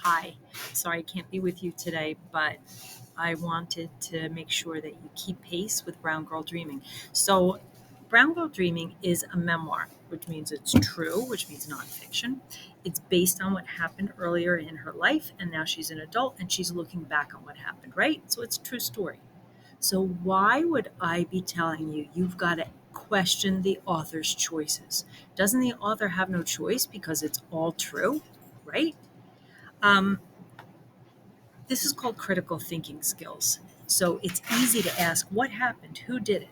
Hi, sorry I can't be with you today, but I wanted to make sure that you keep pace with Brown Girl Dreaming. So, Brown Girl Dreaming is a memoir, which means it's true, which means nonfiction. It's based on what happened earlier in her life, and now she's an adult and she's looking back on what happened, right? So, it's a true story. So, why would I be telling you you've got to question the author's choices? Doesn't the author have no choice because it's all true, right? Um, this is called critical thinking skills. So it's easy to ask what happened, who did it.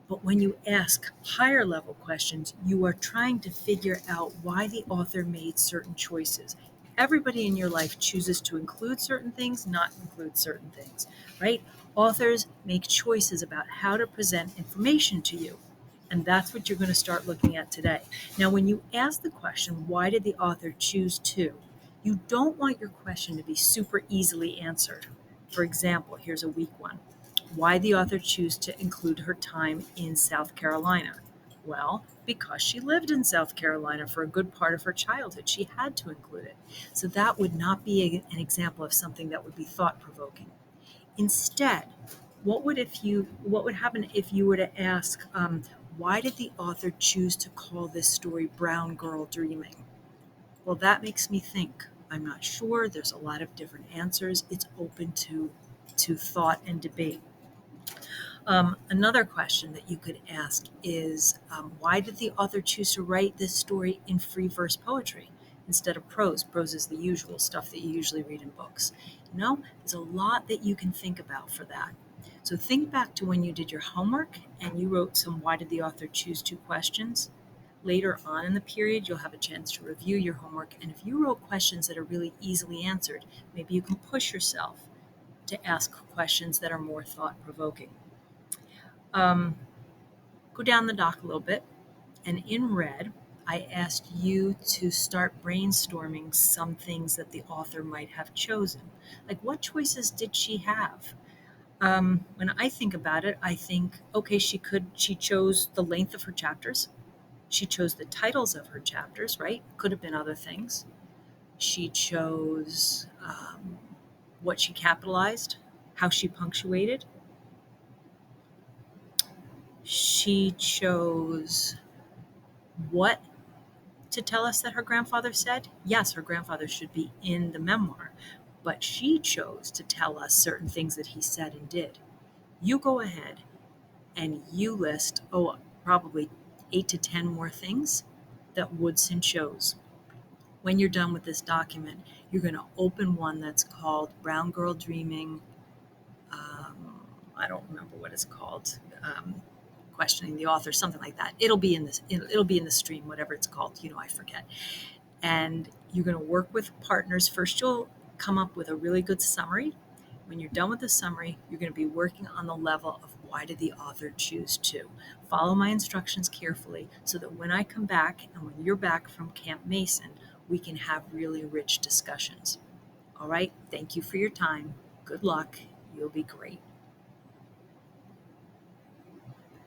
But when you ask higher level questions, you are trying to figure out why the author made certain choices. Everybody in your life chooses to include certain things, not include certain things, right? Authors make choices about how to present information to you. And that's what you're going to start looking at today. Now, when you ask the question, why did the author choose to? You don't want your question to be super easily answered. For example, here's a weak one. Why the author choose to include her time in South Carolina? Well, because she lived in South Carolina for a good part of her childhood. She had to include it. So that would not be an example of something that would be thought provoking. Instead, what would happen if you were to ask, why did the author choose to call this story Brown Girl Dreaming? Well, that makes me think. I'm not sure. There's a lot of different answers. It's open to thought and debate. Another question that you could ask is, why did the author choose to write this story in free verse poetry instead of prose? Prose is the usual stuff that you usually read in books. There's a lot that you can think about for that. So think back to when you did your homework and you wrote some why did the author choose to questions. Later on in the period, you'll have a chance to review your homework. And if you wrote questions that are really easily answered, maybe you can push yourself to ask questions that are more thought provoking. Um, Go down the dock a little bit. And in red, I asked you to start brainstorming some things that the author might have chosen. Like, what choices did she have? When I think about it, I think, okay, she chose the length of her chapters. She chose the titles of her chapters, right? Could have been other things. She chose what she capitalized, how she punctuated. She chose what to tell us that her grandfather said. Yes, her grandfather should be in the memoir, but she chose to tell us certain things that he said and did. You go ahead and you list, probably 8 to 10 more things that Woodson chose. When you're done with this document, you're going to open one that's called Brown Girl Dreaming. I don't remember what it's called. Questioning the author, something like that. It'll be in this. It'll be in the stream, whatever it's called. I forget. And you're going to work with partners. First, you'll come up with a really good summary. When you're done with the summary, you're going to be working on the level of why did the author choose to. Follow my instructions carefully so that when I come back and when you're back from Camp Mason, we can have really rich discussions. All right. Thank you for your time. Good luck. You'll be great.